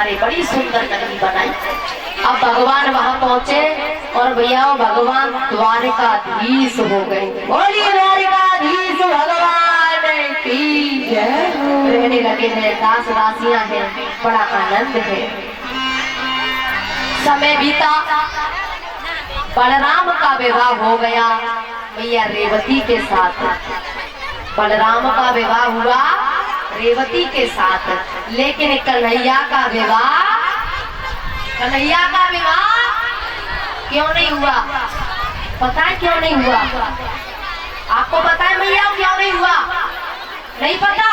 बड़ी सुंदर नगरी बनाई। अब भगवान वहां पहुंचे और भैया भगवान द्वारिकाधीश हो गए। बोलिए द्वारिकाधीश भगवान की जय। रहने लगे हैं, दास दासियां हैं, बड़ा आनंद है। समय बीता, बलराम का विवाह हो गया भैया रेवती के साथ। बलराम का विवाह हुआ रेवती के साथ, लेकिन कन्हैया का विवाह क्यों नहीं हुआ? पता है क्यों नहीं हुआ? आपको पता है भैया क्यों नहीं हुआ? नहीं पता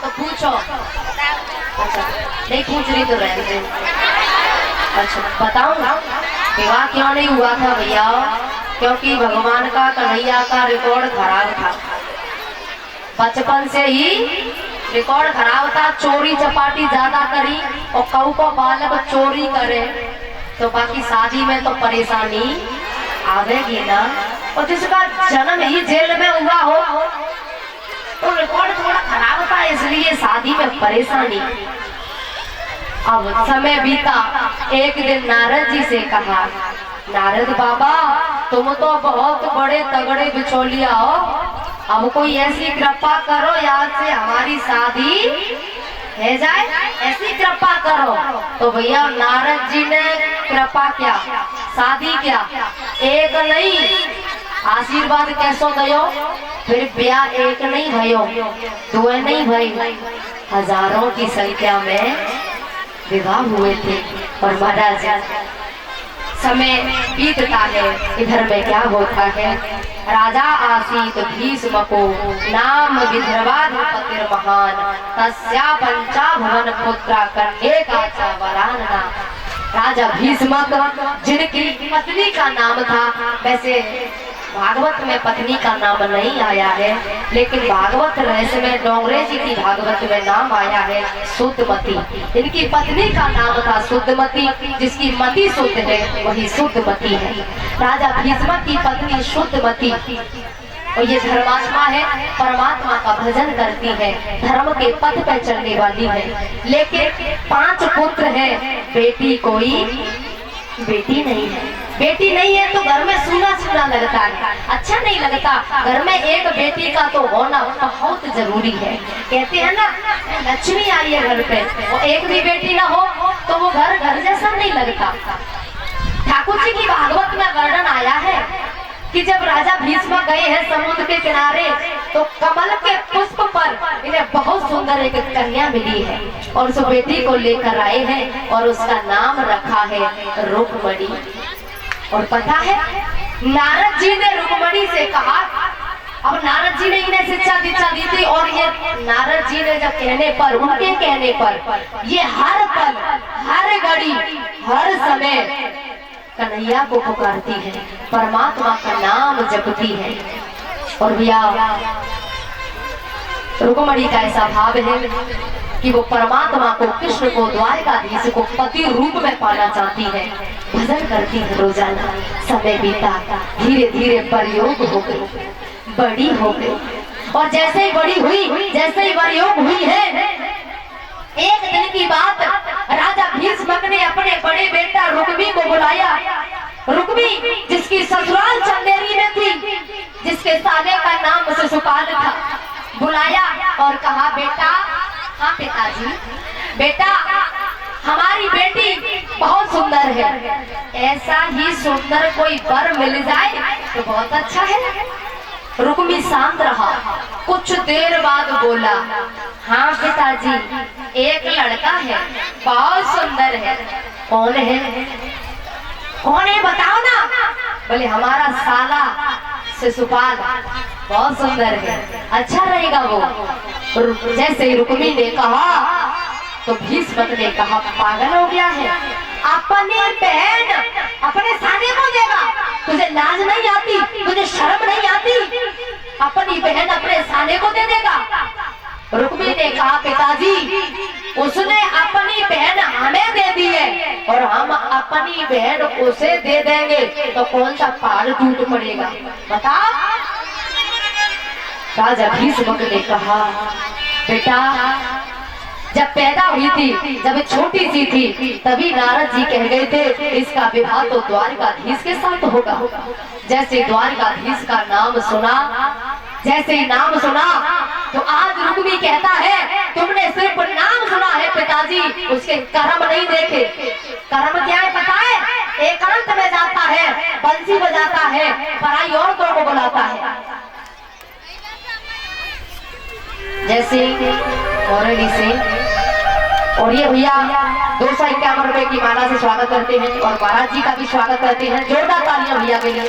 तो पूछो। अच्छा नहीं पूछ रही तो रहने दो। अच्छा बताऊं विवाह क्यों नहीं हुआ था भैया? क्योंकि भगवान का कन्हैया का रिकॉर्ड खराब था। बचपन से ही रिकॉर्ड खराब था, चोरी चपाटी ज्यादा करी और कऊ को बालक चोरी करे तो बाकी शादी में तो परेशानी आवेगी ना। और जिसका जन्म ही जेल में हुआ हो तो रिकॉर्ड थोड़ा खराब था, इसलिए शादी में परेशानी। अब समय बीता, एक दिन नारद जी से कहा, नारद बाबा तुम तो बहुत बड़े तगड़े बिचौलिया हो, अब कोई ऐसी कृपा करो याद से हमारी शादी है जाए, ऐसी कृपा करो। तो भैया नारद जी ने कृपा क्या, शादी क्या, एक नहीं आशीर्वाद कैसो दयो, फिर ब्याह एक नहीं भयो, दो नहीं भई, हजारों की संख्या में विवाह हुए थे। और महाराज समय बीतता है, इधर में क्या होता है, राजा आसीत भीष्म को नाम विदर्भाधिपतिर महान, तस्या पंचा भवन पुत्रा कन्ये का वरानना। राजा भीष्मक जिनकी पत्नी का नाम था, वैसे भागवत में पत्नी का नाम नहीं आया है, लेकिन भागवत रहस्य में डोंगरे जी की भागवत में नाम आया है शुद्धमती। इनकी पत्नी का नाम था शुद्धमती, जिसकी मति शुद्ध है वही शुद्धमती है। राजा भीष्म की पत्नी शुद्धमती, और ये धर्मात्मा है, परमात्मा का भजन करती है, धर्म के पथ पर चलने वाली है। लेकिन 5 पुत्र हैं, बेटी कोई बेटी नहीं है। बेटी नहीं है तो घर में सूना सूना लगता है, अच्छा नहीं लगता। घर में एक बेटी का तो होना बहुत जरूरी है। कहते हैं ना लक्ष्मी आई है घर पे, और एक भी बेटी ना हो तो वो घर घर जैसा नहीं लगता। ठाकुर जी की भागवत में वर्णन आया है कि जब राजा भीष्म गए हैं समुद्र के किनारे, तो कमल के पुष्प पर इन्हें बहुत सुंदर एक कन्या मिली है, और उस बेटी को लेकर आए हैं और उसका नाम रखा है रुक्मणी। और पता है नारद जी ने रुक्मणी से कहा, अब नारद जी ने इन्हें शिक्षा दीक्षा दी थी, और ये नारद जी ने जब कहने पर, उनके कहने पर ये हर पल हर घड़ी हर समय कन्हैया को पुकारती है, परमात्मा का नाम जपती है। और भैया रुक्मणी का ऐसा भाव है कि वो परमात्मा को, कृष्ण को, द्वारिकाधीश को पति रूप में पाना चाहती है, भजन करती है रोजाना। समय बीता, धीरे धीरे प्रयोग हो गई, बड़ी हो गई, और जैसे ही बड़ी हुई, जैसे ही प्रयोग हुई है, एक दिन की बात, राजा भीष्मक ने अपने बड़े बेटा रुक्मी को बुलाया। रुक्मी जिसकी ससुराल चंदेरी में थी, जिसके साले का नाम शिशुपाल था, बुलाया और कहा, बेटा, हाँ पिताजी, बेटा हमारी बेटी बहुत सुंदर है, ऐसा ही सुंदर कोई वर मिल जाए तो बहुत अच्छा है। रुक्मी शांत रहा, कुछ देर बाद बोला, हाँ पिताजी एक लड़का है, बहुत सुंदर है। कौन है? कौन है बताओ ना। बोले हमारा साला शिशुपाल बहुत सुंदर है, अच्छा रहेगा वो। जैसे ही रुक्मी ने कहा तो भीष्मक ने कहा, पागल हो गया है, अपनी बहन अपने साले को देगा, तुझे लाज नहीं आती, तुझे शर्म नहीं आती, अपनी बहन अपने साले को दे देगा। रुक्मी ने कहा, पिताजी उसने अपनी बहन हमें दे दी है, और हम अपनी बहन उसे दे देंगे तो कौन सा पहाड़ टूट पड़ेगा बताओ। राजा भीष्मक ने कहा, बेटा जब पैदा हुई थी, जब छोटी सी थी, तभी नारद जी कह गए थे इसका विवाह तो द्वारकाधीश के साथ होगा। जैसे द्वारकाधीश का नाम सुना, जैसे ही नाम सुना तो आज रुक्मी कहता है तुमने सिर्फ नाम सुना है पिताजी, उसके कर्म नहीं देखे। कर्म क्या है पता है? एकांत में जाता है, बंसी बजाता है, पराई औरतों को बुलाता है। जैसे मोरली से, और ये भैया 251 रुपए की माला से स्वागत करते हैं और महाराज जी का भी स्वागत करते हैं। जोरदार तालियां भैया के लिए।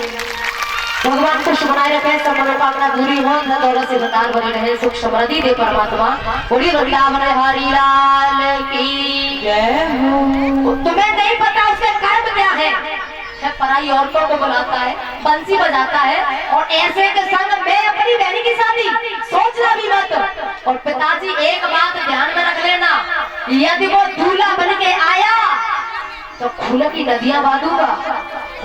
भगवान खुश बनाए रखे, सब मनोकामना पूरी हो, धन दौलत से भंडार बने रहे, सुख समृद्धि दे परमात्मा। बोलिए वृंदावन हरि लाल की जय हो। तुम्हें नहीं पता उसके कर्म क्या है? पराई औरतों को बुलाता है, बंसी बजाता है, और ऐसे के संग मैं अपनी बहनी की शादी सोचना भी मत। और पिताजी एक बात ध्यान में रख लेना, यदि वो दूल्हा बन के आया तो खून की नदियां बहा दूंगा,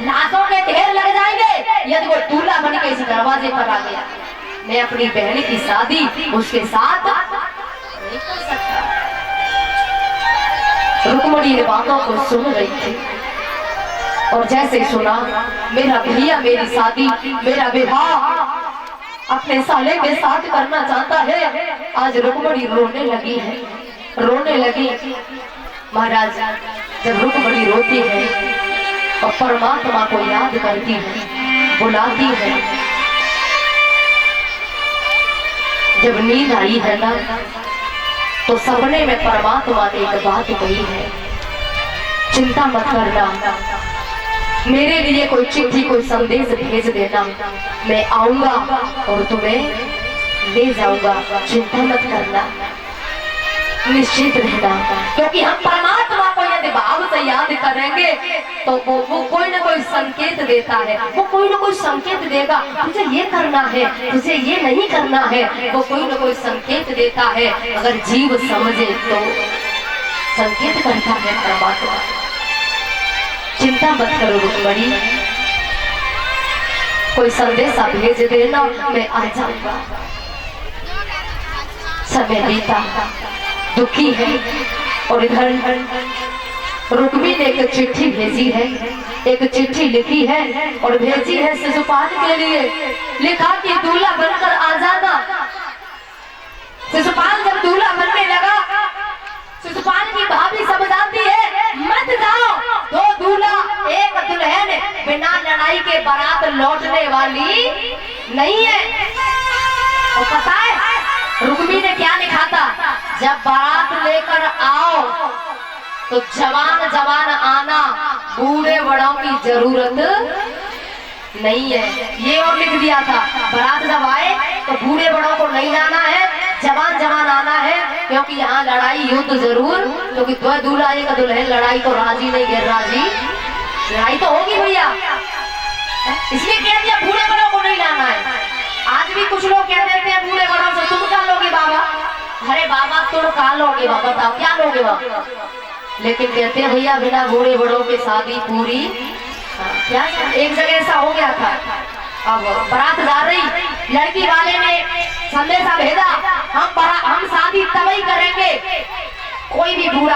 लाशों के ढेर लग जाएंगे। यदि वो दूल्हा बन के इस दरवाजे पर आ गया, मैं अपनी बहन की शादी उसके साथ नहीं कर सकता। रुक्मणी इन बातों को सुन रही थी और जैसे सुना मेरा भैया मेरी शादी, मेरा विवाह अपने साले के साथ करना चाहता है, आज रुक्मणी रोने लगी है, रोने लगी। महाराज जब रुक्मणी रोती है और परमात्मा को याद करती है, बुलाती है, जब नींद आई है ना तो सपने में परमात्मा ने एक बात कही है, चिंता मत करना, मेरे लिए कोई चिट्ठी कोई संदेश भेज देना, मैं आऊंगा और तुम्हें ले जाऊंगा, चिंता मत करना, निश्चित रहना। क्योंकि हम परमात्मा को यदि भाव से याद करेंगे तो वो कोई ना कोई संकेत देता है, वो कोई ना कोई संकेत देगा, तुझे ये करना है, तुझे ये नहीं करना है, वो कोई ना कोई संकेत देता है। अगर जीव समझे तो संकेत करता है परमात्मा। चिंता मत करो रुक्मणी, कोई संदेशा भेज देना, मैं आ जाऊंगा। समय बीता, दुखी है, और इधर रुक्मी ने एक चिट्ठी भेजी है, एक चिट्ठी लिखी है और भेजी है शिशुपाल के लिए। लिखा कि दूल्हा बनकर आ जाना। शिशुपाल जब दूल्हा बनने लगा, शिशुपाल की भाभी समझाती है मत जाओ, दो दूल्हा एक दुल्हन बिना लड़ाई के बारात लौटने वाली नहीं है। और पता है रुक्मी ने क्या लिखा था? जब बारात लेकर आओ तो जवान जवान आना, बूढ़े बड़ों की जरूरत नहीं है। ये और लिख दिया था, बारात जब आए तो बूढ़े बड़ों को नहीं जाना है, जवान जवान आना है, क्योंकि यहाँ लड़ाई युद्ध जरूर, क्योंकि दो दूल्हा एक दुल्हन लड़ाई तो राजी नहीं गिर राजी, लड़ाई तो होगी भैया, इसलिए कह दिया बूढ़े बड़ों को नहीं लाना है। आज भी कुछ लोग कह देते हैं बूढ़े बड़ों से तुम क्या लोगे बाबा? अरे बाबा तुम क्या लोगे बाबा, बताओ क्या लोगे बाबा? लेकिन कहते हैं भैया बिना बूढ़े बड़ों की शादी पूरी। क्या एक जगह ऐसा हो गया था, अब बारात जा रही, लड़की वाले ने संदेशा भेजा हम शादी तभी करेंगे कोई भी बूढ़ा